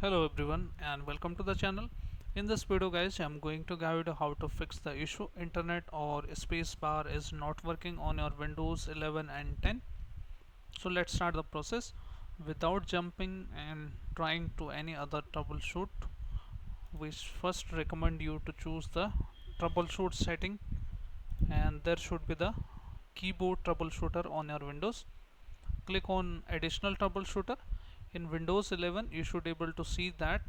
Hello everyone and welcome to the channel. In this video guys, I'm going to guide you how to fix the issue internet or spacebar is not working on your Windows 11 and 10. So let's start the process. Without jumping and trying to any other troubleshoot, we first recommend you to choose the troubleshoot setting, and there should be the keyboard troubleshooter on your Windows. Click on additional troubleshooter. In Windows 11 you should able to see that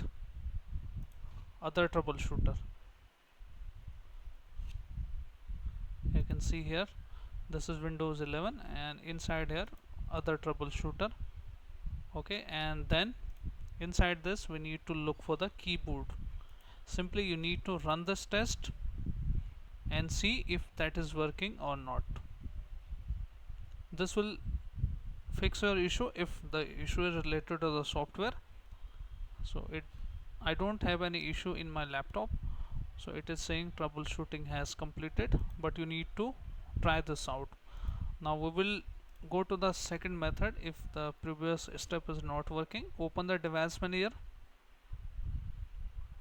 other troubleshooter. You can see here this is Windows 11 and inside here other troubleshooter. Okay, and then inside this we need to look for the keyboard. Simply you need to run this test and see if that is working or not. This will fix your issue if the issue is related to the software. So I don't have any issue in my laptop, so it is saying troubleshooting has completed, but you need to try this out. Now we will go to the second method. If the previous step is not working, open the device manager,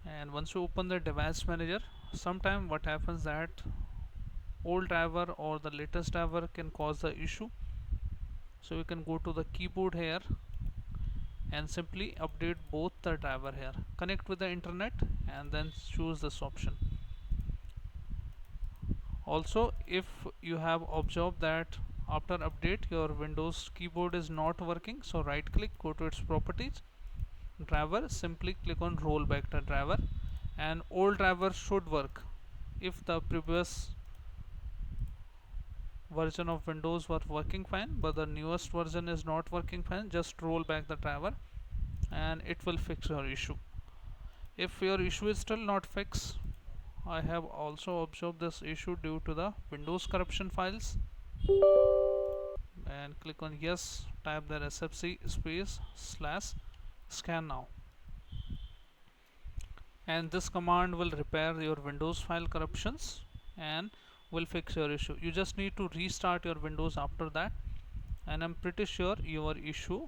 and once you open the device manager, sometime what happens that old driver or the latest driver can cause the issue. So you can go to the keyboard here and simply update both the driver here, connect with the internet and then choose this option. Also, if you have observed that after update your Windows keyboard is not working, so right click, go to its properties, driver, simply click on rollback the driver, and old driver should work. If the previous version of Windows were working fine but the newest version is not working fine, just roll back the driver and it will fix your issue. If your issue is still not fixed, I have also observed this issue due to the Windows corruption files, and click on yes, type the sfc space / scan now, and this command will repair your Windows file corruptions and will fix your issue. You just need to restart your Windows after that, and I'm pretty sure your issue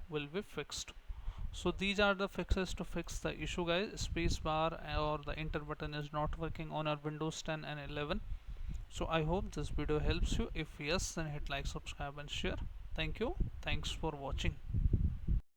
will be fixed. So these are the fixes to fix the issue guys. Spacebar or the enter button is not working on our Windows 10 and 11. So I hope this video helps you. If yes, then hit like, subscribe and share. Thank you. Thanks for watching.